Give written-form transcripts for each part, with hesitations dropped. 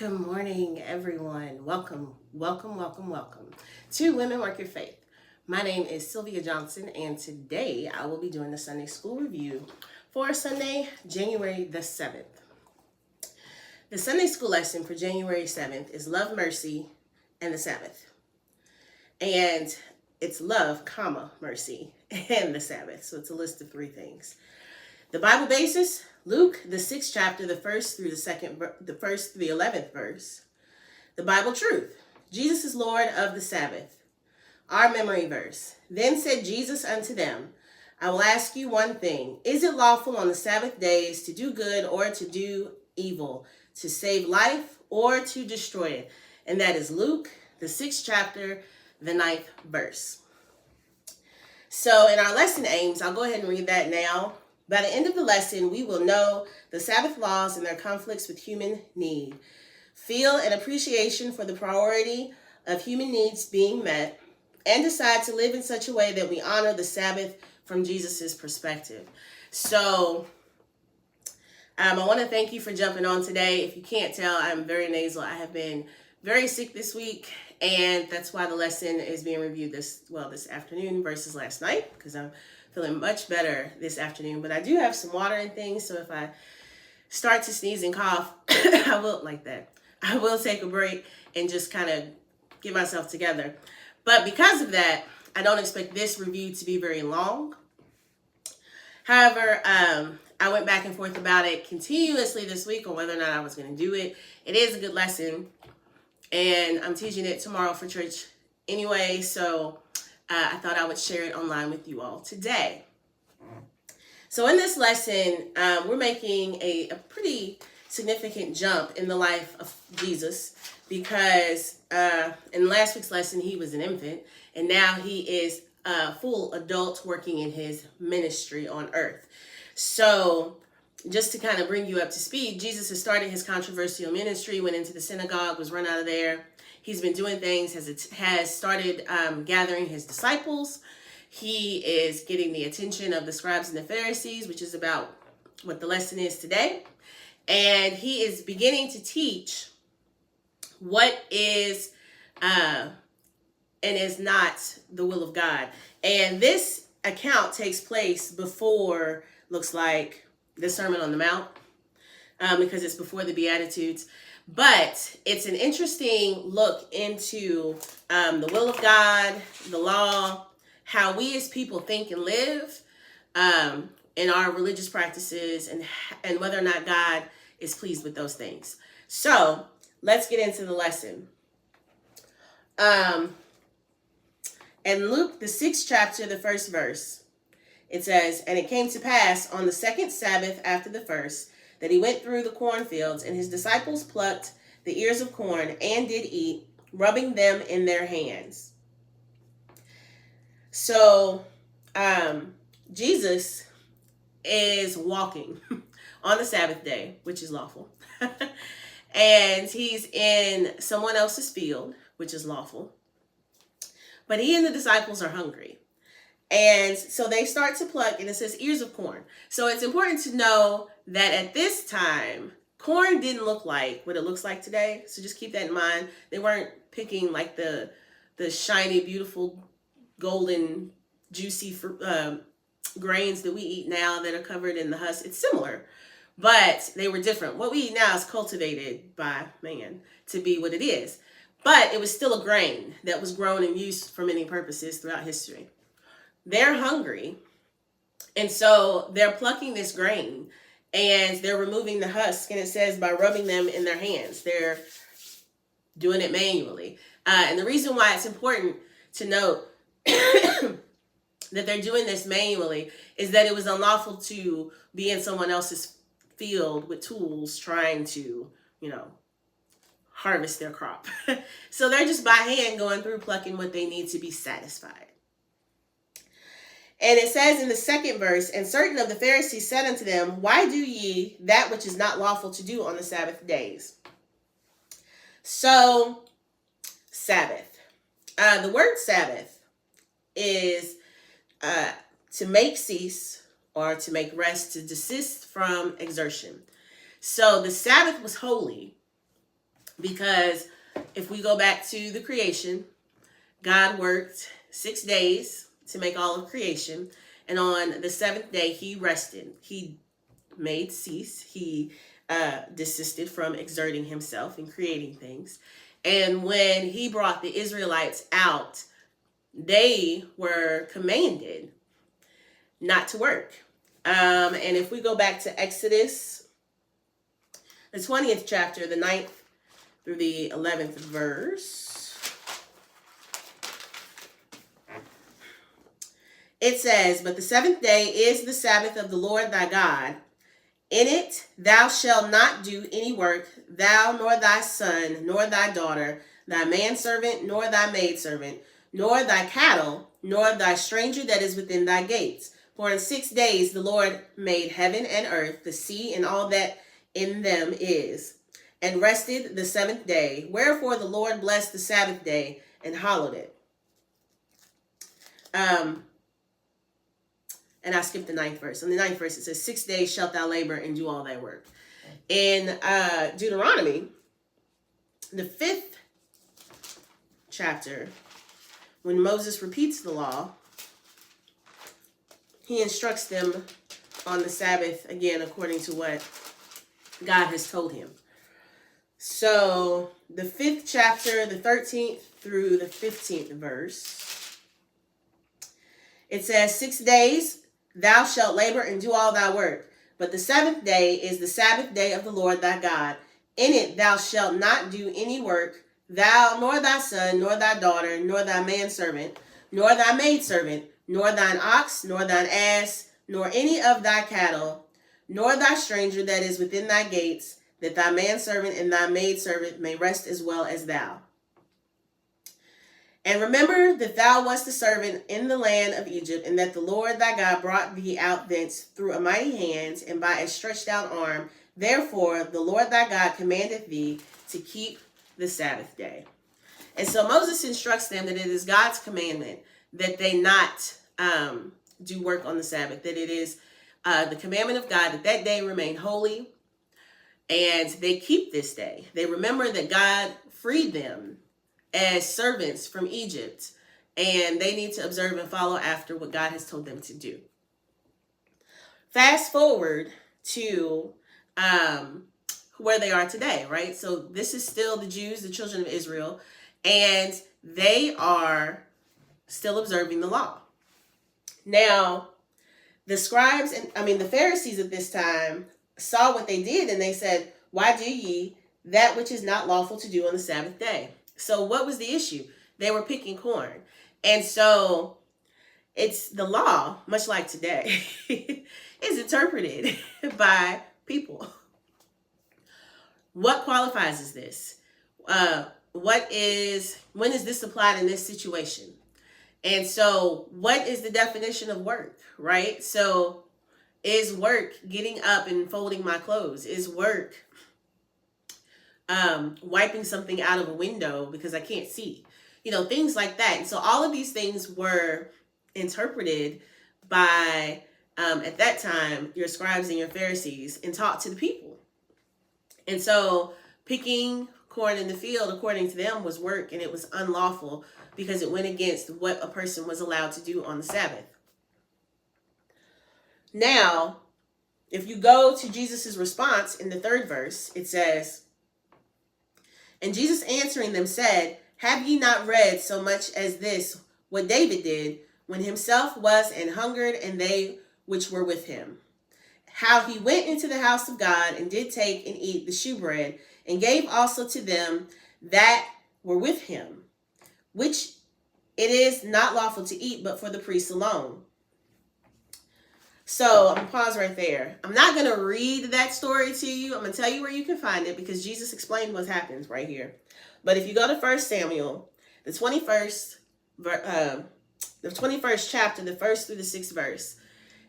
Good morning, everyone. Welcome to Women Work Your Faith. My name is Sylvia Johnson, and today I will be doing the Sunday School Review for Sunday, January the 7th. The Sunday School Lesson for January 7th is Love, Mercy, and the Sabbath. And it's love, mercy, and the Sabbath. So it's a list of three things. The Bible basis, Luke, the 6th chapter, the 1st through the 11th verse. The Bible truth, Jesus is Lord of the Sabbath. Our memory verse, then said Jesus unto them, I will ask you one thing. Is it lawful on the Sabbath days to do good or to do evil, to save life or to destroy it? And that is Luke, the 6th chapter, the 9th verse. So in our lesson aims, I'll go ahead and read that now. By the end of the lesson, we will know the Sabbath laws and their conflicts with human need, feel an appreciation for the priority of human needs being met, and decide to live in such a way that we honor the Sabbath from Jesus's perspective. So I want to thank you for jumping on today. If you can't tell, I'm very nasal. I have been very sick this week, and that's why the lesson is being reviewed this afternoon versus last night, because I'm feeling much better this afternoon. But I do have some water and things, so if I start to sneeze and cough, I will take a break and just kind of get myself together. But because of that, I don't expect this review to be very long. However, I went back and forth about it continuously this week on whether or not I was going to do it. It is a good lesson, and I'm teaching it tomorrow for church anyway, so I thought I would share it online with you all today. So in this lesson, we're making a pretty significant jump in the life of Jesus, because in last week's lesson, he was an infant, and now he is a full adult working in his ministry on earth. So just to kind of bring you up to speed, Jesus has started his controversial ministry, went into the synagogue, was run out of there. He's been doing things, has started gathering his disciples. He is getting the attention of the scribes and the Pharisees, which is about what the lesson is today. And he is beginning to teach what is and is not the will of God. And this account takes place before, looks like, the Sermon on the Mount, because it's before the Beatitudes. But it's an interesting look into the will of God, the law, how we as people think and live in our religious practices, and whether or not God is pleased with those things. So let's get into the lesson. In Luke, the 6th chapter, the 1st verse, it says, And it came to pass on the 2nd Sabbath after the first, that he went through the cornfields, and his disciples plucked the ears of corn and did eat, rubbing them in their hands. So Jesus is walking on the Sabbath day, which is lawful. And he's in someone else's field, which is lawful. But he and the disciples are hungry. And so they start to pluck, and it says ears of corn. So it's important to know that at this time, corn didn't look like what it looks like today. So just keep that in mind. They weren't picking like the shiny, beautiful, golden, juicy grains that we eat now that are covered in the husk. It's similar, but they were different. What we eat now is cultivated by man to be what it is. But it was still a grain that was grown and used for many purposes throughout history. They're hungry, and so they're plucking this grain, and they're removing the husk, and it says by rubbing them in their hands. They're doing it manually. And the reason why it's important to note that they're doing this manually is that it was unlawful to be in someone else's field with tools trying to, harvest their crop. So they're just by hand going through plucking what they need to be satisfied. And it says in the 2nd verse, And certain of the Pharisees said unto them, Why do ye that which is not lawful to do on the Sabbath days? So, Sabbath. The word Sabbath is to make cease or to make rest, to desist from exertion. So the Sabbath was holy. Because if we go back to the creation, God worked 6 days to make all of creation. And on the seventh day, he rested. He made cease. He desisted from exerting himself and creating things. And when he brought the Israelites out, they were commanded not to work. And if we go back to Exodus, the 20th chapter, the 9th through the 11th verse, it says, "But the seventh day is the Sabbath of the Lord thy God. In it thou shalt not do any work, thou nor thy son, nor thy daughter, thy manservant, nor thy maidservant, nor thy cattle, nor thy stranger that is within thy gates. For in 6 days the Lord made heaven and earth, the sea, and all that in them is, and rested the seventh day. Wherefore the Lord blessed the Sabbath day and hallowed it." And I skipped the 9th verse. In the 9th verse, it says, 6 days shalt thou labor and do all thy work. In Deuteronomy, the 5th chapter, when Moses repeats the law, he instructs them on the Sabbath, again, according to what God has told him. So, the 5th chapter, the 13th through the 15th verse, it says, 6 days thou shalt labor and do all thy work. But the seventh day is the Sabbath day of the Lord thy God. In it thou shalt not do any work, thou, nor thy son, nor thy daughter, nor thy manservant, nor thy maidservant, nor thine ox, nor thine ass, nor any of thy cattle, nor thy stranger that is within thy gates, that thy manservant and thy maidservant may rest as well as thou. And remember that thou wast a servant in the land of Egypt, and that the Lord thy God brought thee out thence through a mighty hand and by a stretched out arm. Therefore the Lord thy God commandeth thee to keep the Sabbath day. And so Moses instructs them that it is God's commandment that they not do work on the Sabbath, that it is the commandment of God that that day remain holy, and they keep this day. They remember that God freed them as servants from Egypt, and they need to observe and follow after what God has told them to do. Fast forward to where they are today, right? So this is still the Jews, the children of Israel, and they are still observing the law. Now, the scribes, the Pharisees at this time saw what they did, and they said, "Why do ye that which is not lawful to do on the Sabbath day?" So what was the issue? They were picking corn. And so it's the law, much like today, is interpreted by people. What qualifies as this? When is this applied in this situation? And so what is the definition of work, right? So is work getting up and folding my clothes? Is work wiping something out of a window because I can't see? Things like that. And so all of these things were interpreted by, at that time, your scribes and your Pharisees, and taught to the people. And so picking corn in the field, according to them, was work, and it was unlawful because it went against what a person was allowed to do on the Sabbath. Now, if you go to Jesus' response in the 3rd verse, it says, "And Jesus answering them said, Have ye not read so much as this, what David did, when himself was and hungered, and they which were with him? How he went into the house of God, and did take and eat the shewbread, and gave also to them that were with him, which it is not lawful to eat, but for the priests alone." So I'm going to pause right there. I'm not going to read that story to you. I'm going to tell you where you can find it, because Jesus explained what happens right here. But if you go to 1 Samuel, the 21st chapter, the 1st through the 6th verse,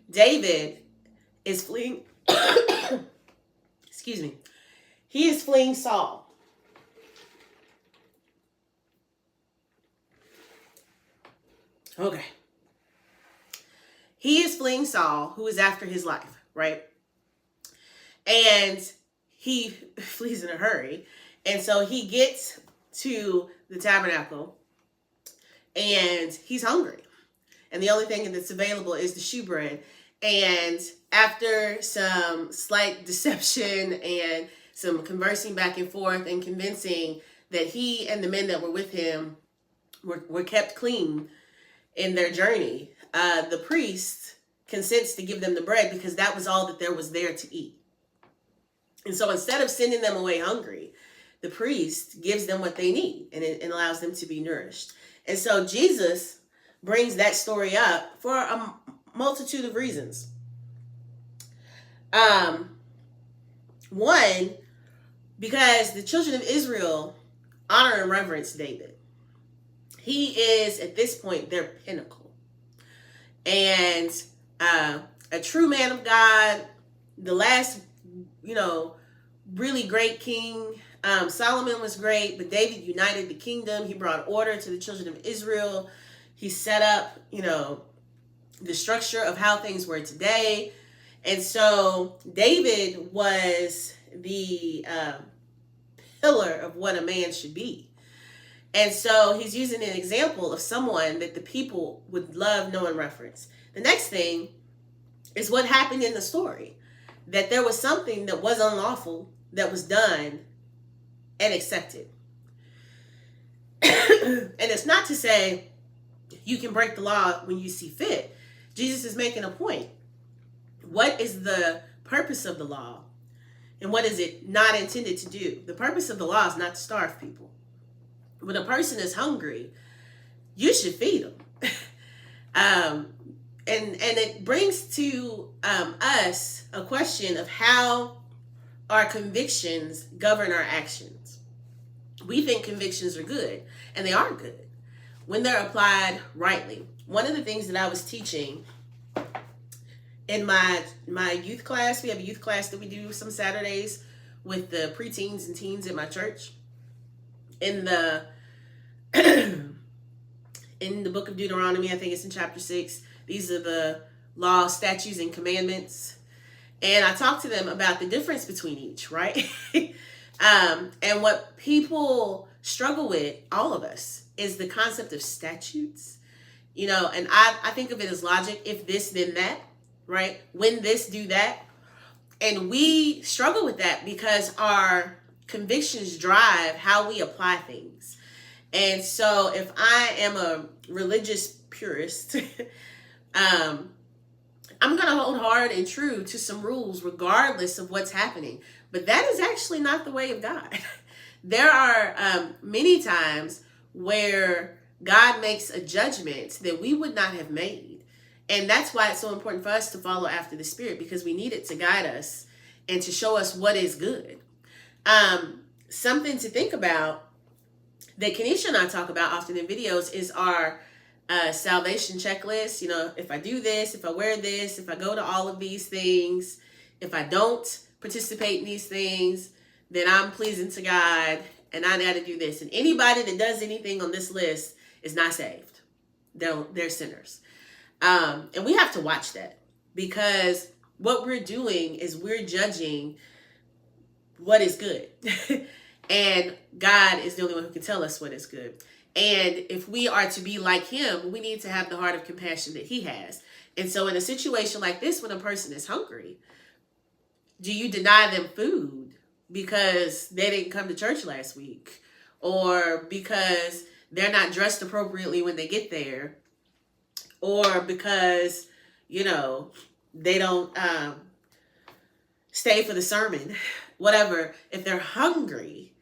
David is fleeing. Excuse me. He is fleeing Saul. Okay. He is fleeing Saul, who is after his life, right? And he flees in a hurry. And so he gets to the tabernacle and he's hungry. And the only thing that's available is the shewbread. And after some slight deception and some conversing back and forth and convincing that he and the men that were with him were kept clean in their journey, the priest consents to give them the bread because that was all that there was there to eat. And so instead of sending them away hungry, the priest gives them what they need and it allows them to be nourished. And so Jesus brings that story up for a multitude of reasons. One, because the children of Israel honor and reverence David. He is, at this point, their pinnacle. And a true man of God, the last, really great king. Solomon was great, but David united the kingdom. He brought order to the children of Israel. He set up, the structure of how things were today. And so David was the pillar of what a man should be. And so he's using an example of someone that the people would love, know, and reference. The next thing is what happened in the story. That there was something that was unlawful that was done and accepted. And it's not to say you can break the law when you see fit. Jesus is making a point. What is the purpose of the law? And what is it not intended to do? The purpose of the law is not to starve people. When a person is hungry, you should feed them. And it brings to us a question of how our convictions govern our actions. We think convictions are good, and they are good when they're applied rightly. One of the things that I was teaching in my youth class, we have a youth class that we do some Saturdays with the preteens and teens at my church. In the book of Deuteronomy, I think it's in chapter 6, these are the laws, statutes, and commandments. And I talked to them about the difference between each, right? And what people struggle with, all of us, is the concept of statutes. And I think of it as logic. If this, then that, right? When this, do that. And we struggle with that because our convictions drive how we apply things. And so if I am a religious purist, I'm going to hold hard and true to some rules regardless of what's happening. But that is actually not the way of God. There are many times where God makes a judgment that we would not have made. And that's why it's so important for us to follow after the Spirit, because we need it to guide us and to show us what is good. Something to think about that Kenesha and I talk about often in videos is our salvation checklist. If I do this, if I wear this, if I go to all of these things, if I don't participate in these things, then I'm pleasing to God and I got to do this. And anybody that does anything on this list is not saved. They're sinners. And we have to watch that, because what we're doing is we're judging what is good. And God is the only one who can tell us what is good. And if we are to be like him, we need to have the heart of compassion that he has. And so in a situation like this, when a person is hungry, do you deny them food because they didn't come to church last week, or because they're not dressed appropriately when they get there, or because, they don't stay for the sermon, whatever? If they're hungry,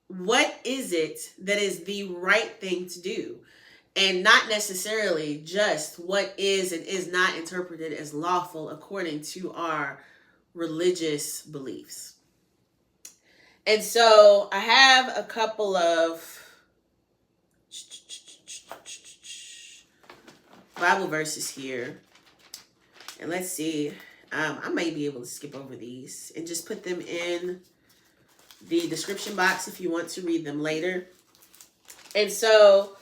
what is it that is the right thing to do? And not necessarily just what is and is not interpreted as lawful according to our religious beliefs. And so I have a couple of Bible verses here. And let's see. I may be able to skip over these and just put them in the description box if you want to read them later. And so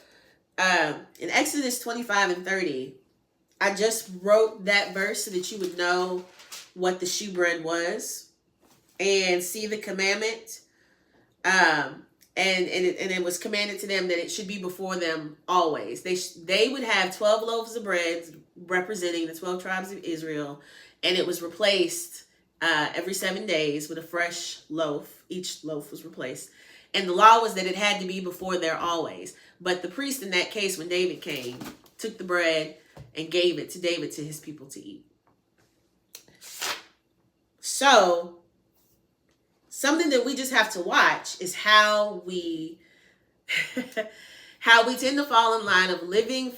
in Exodus 25:30, I just wrote that verse so that you would know what the shewbread was. and see the commandment. And it was commanded to them that it should be before them always. They would have 12 loaves of bread representing the 12 tribes of Israel, and it was replaced every 7 days with a fresh loaf. Each loaf was replaced. And the law was that it had to be before there always. But the priest in that case, when David came, took the bread and gave it to David to his people to eat. So something that we just have to watch is how we tend to fall in line of living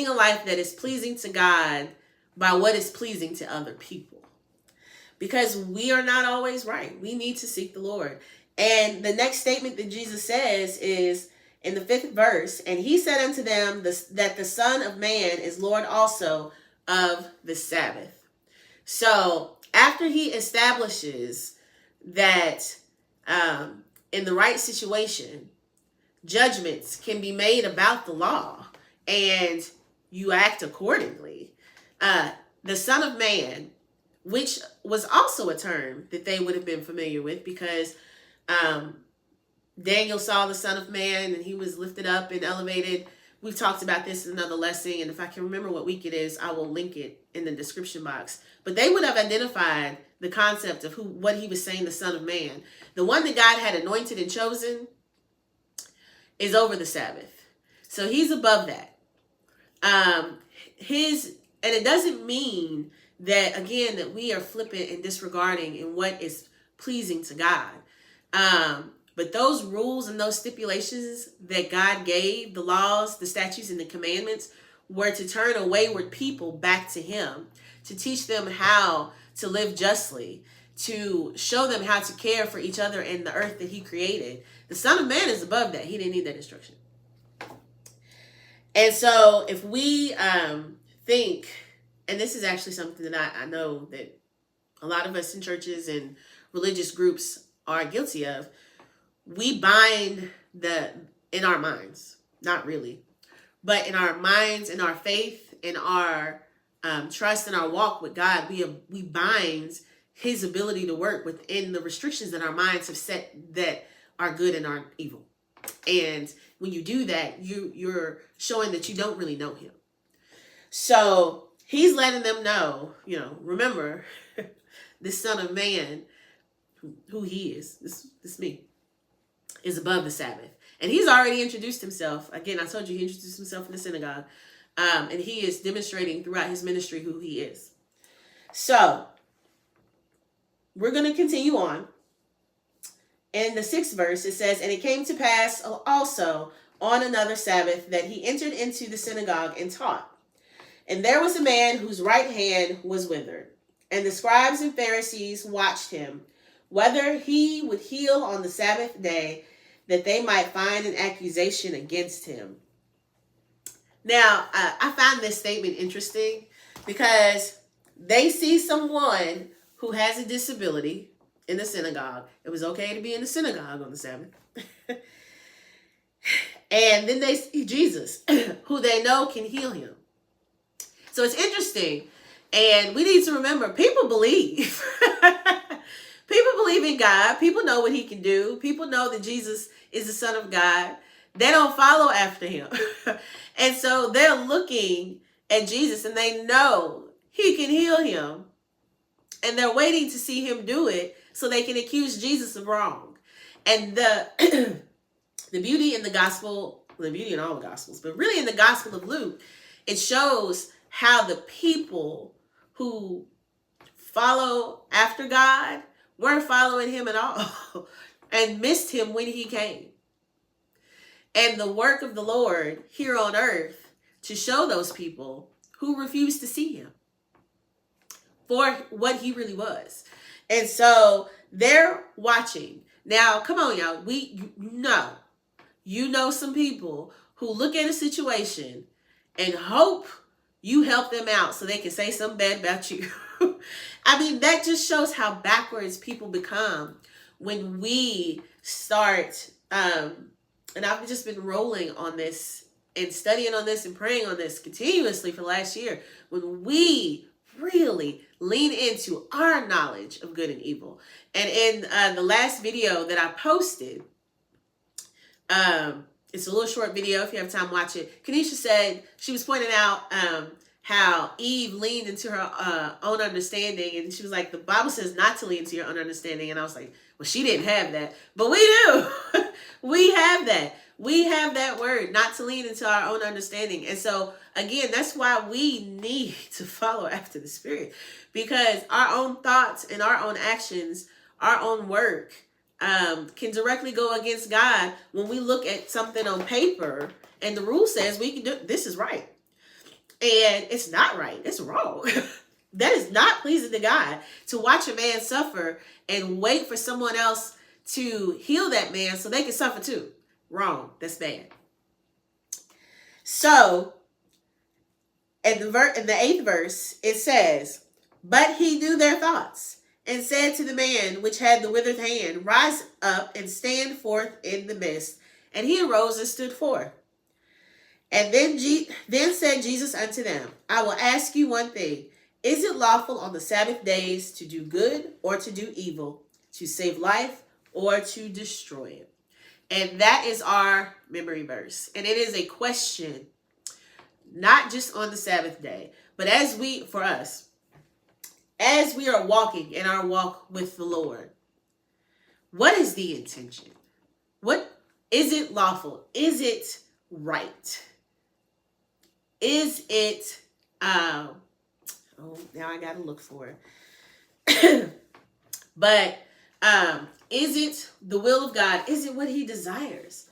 a life that is pleasing to God by what is pleasing to other people. Because we are not always right. We need to seek the Lord. And the next statement that Jesus says is in the 5th verse, and he said unto them that the Son of Man is Lord also of the Sabbath. So after he establishes that in the right situation, judgments can be made about the law and you act accordingly, the Son of Man, which was also a term that they would have been familiar with, because Daniel saw the Son of Man and he was lifted up and elevated. We've talked about this in another lesson, and if I can remember what week it is, I will link it in the description box. But they would have identified the concept of what he was saying, the Son of Man. The one that God had anointed and chosen is over the Sabbath. So he's above that. And it doesn't mean that, again, that we are flippant and disregarding in what is pleasing to God. But those rules and those stipulations that God gave, the laws, the statutes, and the commandments, were to turn a wayward people back to him, to teach them how to live justly, to show them how to care for each other and the earth that he created. The Son of Man is above that. He didn't need that instruction. And so if we think, and this is actually something that I know that a lot of us in churches and religious groups are guilty of, we bind in our minds, not really, but in our minds, in our faith, in our trust, in our walk with God, we bind his ability to work within the restrictions that our minds have set that are good and aren't evil. And when you do that, you're showing that you don't really know him. So he's letting them know, remember, this Son of Man, who he is, this me, is above the Sabbath. And he's already introduced himself. Again, I told you he introduced himself in the synagogue. And he is demonstrating throughout his ministry who he is. So we're going to continue on. In the 6th verse, it says, and it came to pass also on another Sabbath that he entered into the synagogue and taught. And there was a man whose right hand was withered. And the scribes and Pharisees watched him, whether he would heal on the Sabbath day, that they might find an accusation against him. Now, I find this statement interesting because they see someone who has a disability in the synagogue. It was okay to be in the synagogue on the Sabbath. And then they see Jesus, who they know can heal him. So it's interesting. And we need to remember, people believe. People believe in God. People know what he can do. People know that Jesus is the Son of God. They don't follow after him. And so they're looking at Jesus and they know he can heal him. And they're waiting to see him do it so they can accuse Jesus of wrong. And the beauty in the gospel, the beauty in all the gospels, but really in the Gospel of Luke, it shows how the people who follow after God weren't following him at all and missed him when he came. And the work of the Lord here on earth to show those people who refused to see him for what he really was. And so they're watching. Now, come on, y'all. You know some people who look at a situation and hope you help them out so they can say something bad about you. I mean, that just shows how backwards people become when we start, and I've just been rolling on this and studying on this and praying on this continuously for the last year. When we really lean into our knowledge of good and evil. And in the last video that I posted, it's a little short video. If you have time, watch it. Kanisha said, she was pointing out how Eve leaned into her own understanding. And she was like, the Bible says not to lean into your own understanding. And I was like, well, she didn't have that. But we do. We have that. We have that word, not to lean into our own understanding. And so, again, that's why we need to follow after the Spirit. Because our own thoughts and our own actions, our own work, can directly go against God when we look at something on paper and the rule says we can do this is right. And it's not right. It's wrong. That is not pleasing to God to watch a man suffer and wait for someone else to heal that man so they can suffer too. Wrong. That's bad. So, in the 8th verse, it says, but he knew their thoughts and said to the man which had the withered hand, rise up and stand forth in the midst. And he arose and stood forth. And then said Jesus unto them, I will ask you one thing. Is it lawful on the Sabbath days to do good or to do evil, to save life or to destroy it? And that is our memory verse. And it is a question, not just on the Sabbath day, but as we are walking in our walk with the Lord, what is the intention? What is it lawful? Is it right? Is it, now I got to look for it. But is it the will of God? Is it what he desires?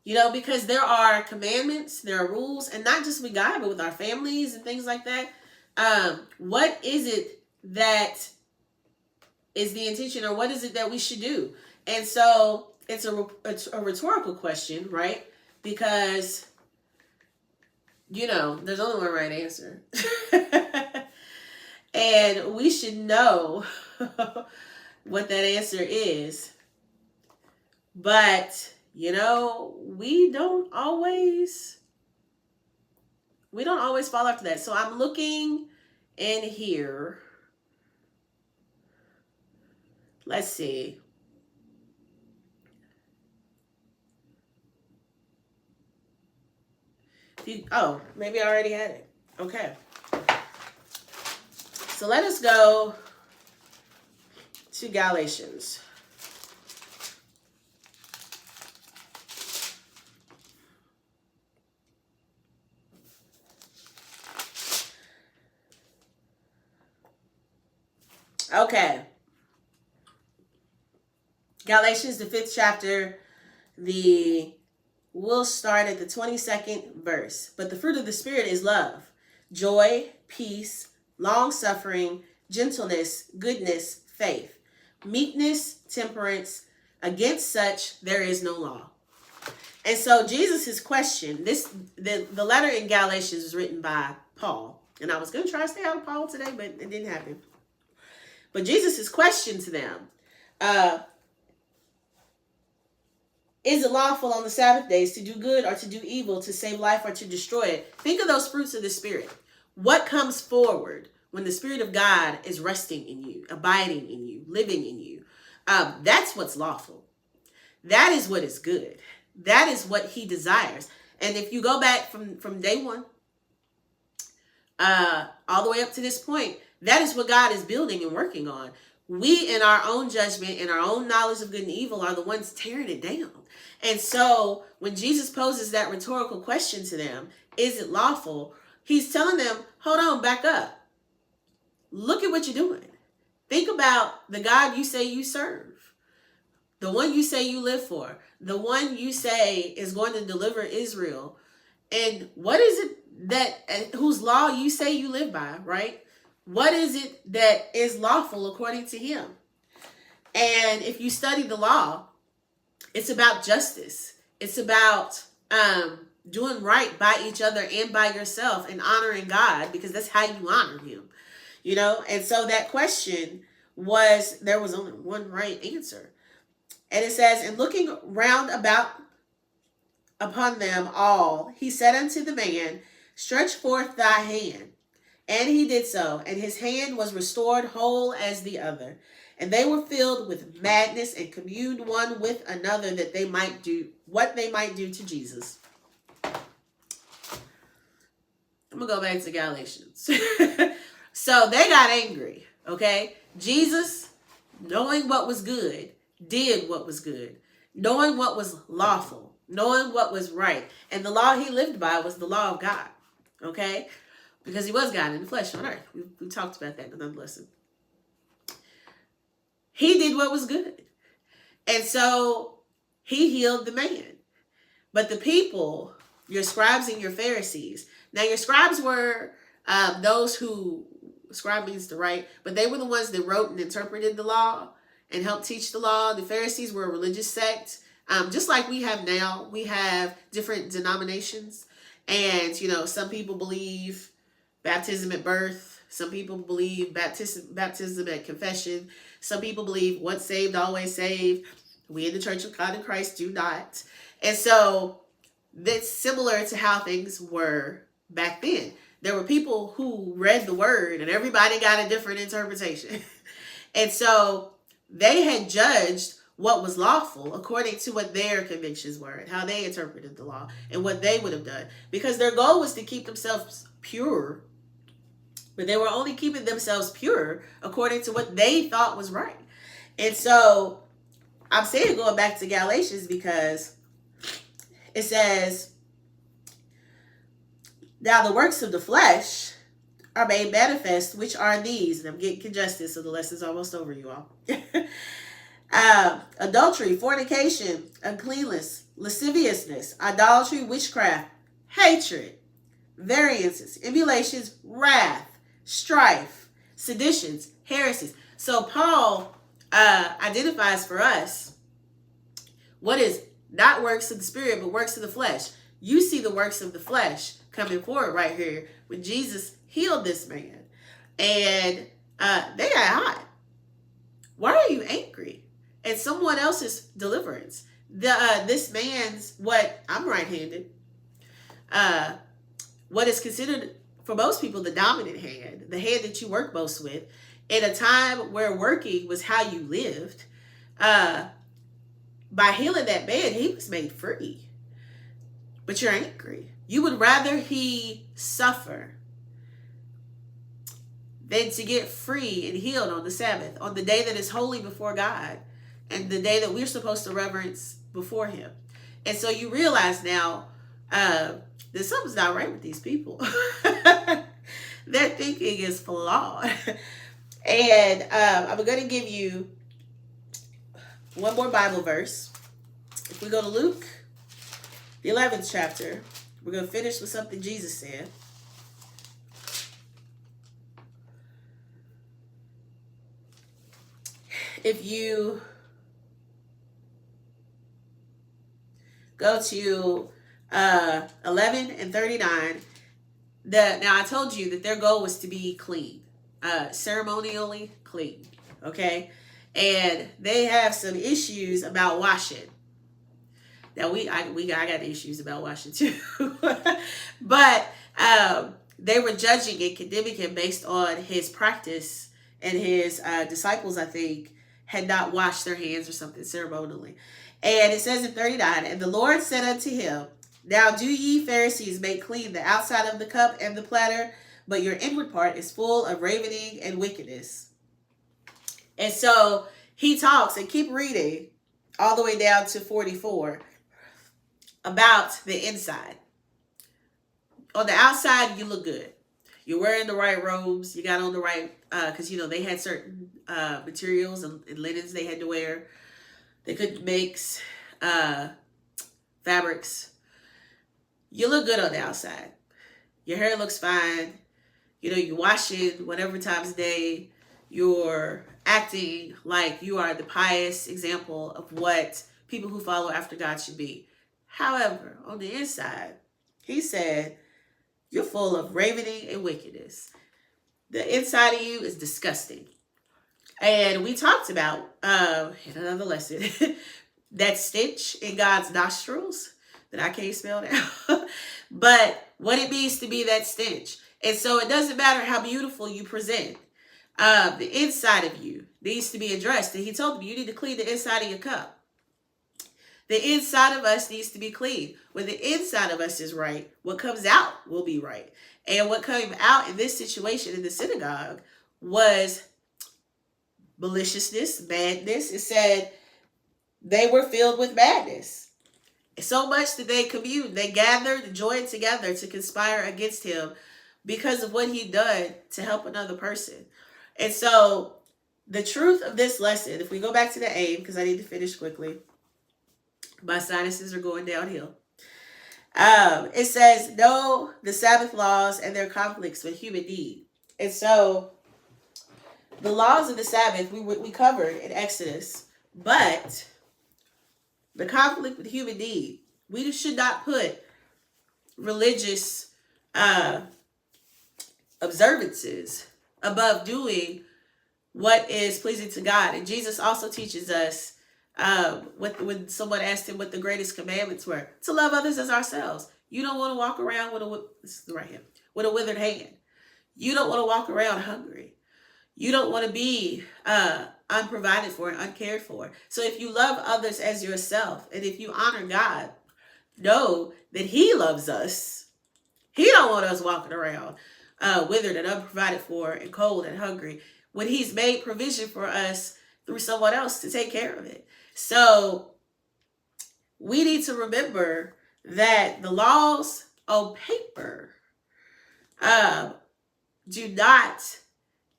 You know, because there are commandments, there are rules, and not just with God, but with our families and things like that. What is it that is the intention, or what is it that we should do? And so it's a rhetorical question, right? Because, you know, there's only one right answer. And we should know what that answer is. But, you know, we don't always fall after that. So I'm looking in here. Let's see. Maybe I already had it. Okay. So let us go to Galatians. Okay. Galatians, the 5th chapter, we'll start at the 22nd verse. But the fruit of the Spirit is love, joy, peace, long-suffering, gentleness, goodness, faith, meekness, temperance. Against such there is no law. And so Jesus' question, the letter in Galatians was written by Paul. And I was going to try to stay out of Paul today, but it didn't happen. But Jesus' question to them, is it lawful on the Sabbath days to do good or to do evil, to save life or to destroy it? Think of those fruits of the Spirit. What comes forward when the Spirit of God is resting in you, abiding in you, living in you? That's what's lawful. That is what is good. That is what he desires. And if you go back from day one, all the way up to this point, that is what God is building and working on. We, in our own judgment, in our own knowledge of good and evil, are the ones tearing it down. And so when Jesus poses that rhetorical question to them, is it lawful? He's telling them, hold on, back up. Look at what you're doing. Think about the God you say you serve, the one you say you live for, the one you say is going to deliver Israel. And what is it that, whose law you say you live by, right? What is it that is lawful according to him? And if you study the law, it's about justice. It's about doing right by each other and by yourself and honoring God, because that's how you honor him, you know? And so that question there was only one right answer. And it says, and looking round about upon them all, he said unto the man, stretch forth thy hand. And he did so, and his hand was restored whole as the other. And they were filled with madness and communed one with another that they might do what they might do to Jesus. I'm going to go back to Galatians. So they got angry, okay? Jesus, knowing what was good, did what was good. Knowing what was lawful, knowing what was right. And the law he lived by was the law of God, okay? Because he was God in the flesh on earth. We talked about that in another lesson. He did what was good. And so he healed the man. But the people, your scribes and your Pharisees. Now your scribes were those who, scribe means to write, but they were the ones that wrote and interpreted the law and helped teach the law. The Pharisees were a religious sect. Just like we have now, we have different denominations. And, you know, some people believe baptism at birth. Some people believe baptism at confession. Some people believe once saved, always saved. We in the Church of God in Christ do not. And so that's similar to how things were back then. There were people who read the word and everybody got a different interpretation. And so they had judged what was lawful according to what their convictions were and how they interpreted the law and what they would have done. Because their goal was to keep themselves pure. But they were only keeping themselves pure according to what they thought was right. And so I'm saying going back to Galatians because it says, now the works of the flesh are made manifest, which are these. And I'm getting congested, so the lesson's almost over, you all. Adultery, fornication, uncleanness, lasciviousness, idolatry, witchcraft, hatred, variances, emulations, wrath, strife, seditions, heresies. So Paul identifies for us what is not works of the spirit, but works of the flesh. You see the works of the flesh coming forward right here when Jesus healed this man. And they got hot. Why are you angry at someone else's deliverance? This man's, I'm right-handed, what is considered for most people the dominant hand, the hand that you work most with, in a time where working was how you lived. By healing that man, he was made free. But you're angry. You would rather he suffer than to get free and healed on the Sabbath, on the day that is holy before God, and the day that we're supposed to reverence before him. And so you realize now that something's not right with these people. Their thinking is flawed. And I'm going to give you one more Bible verse. If we go to Luke, the 11th chapter, we're going to finish with something Jesus said. If you go to 11 and 39, now I told you that their goal was to be clean, ceremonially clean, okay? And they have some issues about washing. Now I got issues about washing too, but they were judging and condemning him based on his practice, and his disciples, I think, had not washed their hands or something ceremonially. And it says in 39, and the Lord said unto him, now do ye Pharisees make clean the outside of the cup and the platter, but your inward part is full of ravening and wickedness. And so he talks, and keep reading all the way down to 44, about the inside. On the outside, you look good. You're wearing the right robes. You got on the right, because, you know, they had certain materials and linens they had to wear. They couldn't mix fabrics. You look good on the outside. Your hair looks fine. You know, you wash it whatever times of day. You're acting like you are the pious example of what people who follow after God should be. However, on the inside, he said, you're full of ravening and wickedness. The inside of you is disgusting. And we talked about, in another lesson, that stench in God's nostrils that I can't spell now. But what it means to be that stench. And so it doesn't matter how beautiful you present. The inside of you needs to be addressed. And he told them, you need to clean the inside of your cup. The inside of us needs to be clean. When the inside of us is right, what comes out will be right. And what came out in this situation in the synagogue was maliciousness, madness. It said they were filled with madness. So much that they communed, they gathered, joined together to conspire against him because of what he'd done to help another person. And so the truth of this lesson, if we go back to the aim, because I need to finish quickly, my sinuses are going downhill. It says, know the Sabbath laws and their conflicts with human need. And so the laws of the Sabbath, we covered in Exodus, but the conflict with human need, we should not put religious observances above doing what is pleasing to God. And Jesus also teaches us, when someone asked him what the greatest commandments were, to love others as ourselves. You don't want to walk around with a withered hand. You don't want to walk around hungry. You don't want to be unprovided for and uncared for. So if you love others as yourself, and if you honor God, know that he loves us. He don't want us walking around withered and unprovided for and cold and hungry when he's made provision for us through someone else to take care of it. So we need to remember that the laws on paper do not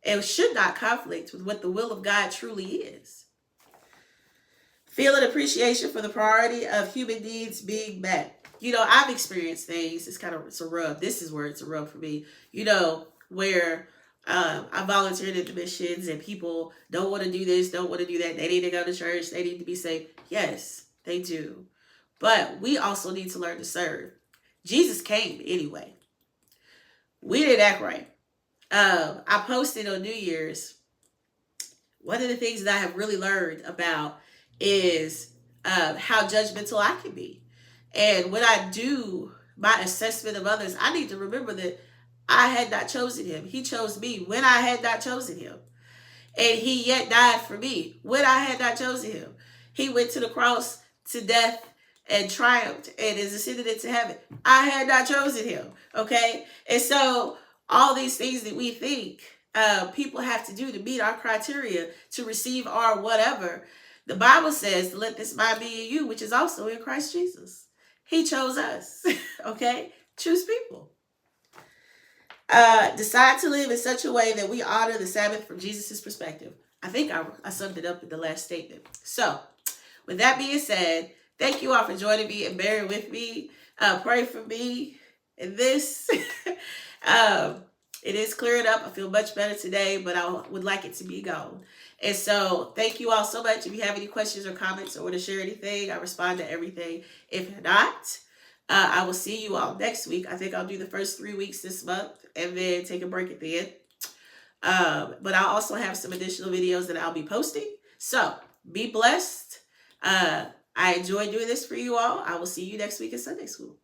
and should not conflict with what the will of God truly is. Feel an appreciation for the priority of human needs being met. You know, I've experienced things, it's a rub. This is where it's a rub for me, where I volunteered at the missions and people don't want to do this, don't want to do that. They need to go to church. They need to be saved. Yes, they do. But we also need to learn to serve. Jesus came anyway. We didn't act right. I posted on New Year's, one of the things that I have really learned about is how judgmental I can be. And when I do my assessment of others, I need to remember that I had not chosen him. He chose me when I had not chosen him. And he yet died for me when I had not chosen him. He went to the cross to death and triumphed and is ascended into heaven. I had not chosen him. Okay? And so all these things that we think people have to do to meet our criteria to receive our whatever, the Bible says, let this mind be in you, which is also in Christ Jesus. He chose us. Okay? Choose people. Decide to live in such a way that we honor the Sabbath from Jesus' perspective. I think I summed it up in the last statement. So, with that being said, thank you all for joining me and bearing with me. Pray for me in this. It is clearing up. I feel much better today, but I would like it to be gone. And so, thank you all so much. If you have any questions or comments or want to share anything, I respond to everything. If not, I will see you all next week. I think I'll do the first 3 weeks this month and then take a break at the end. But I'll also have some additional videos that I'll be posting. So be blessed. I enjoy doing this for you all. I will see you next week in Sunday school.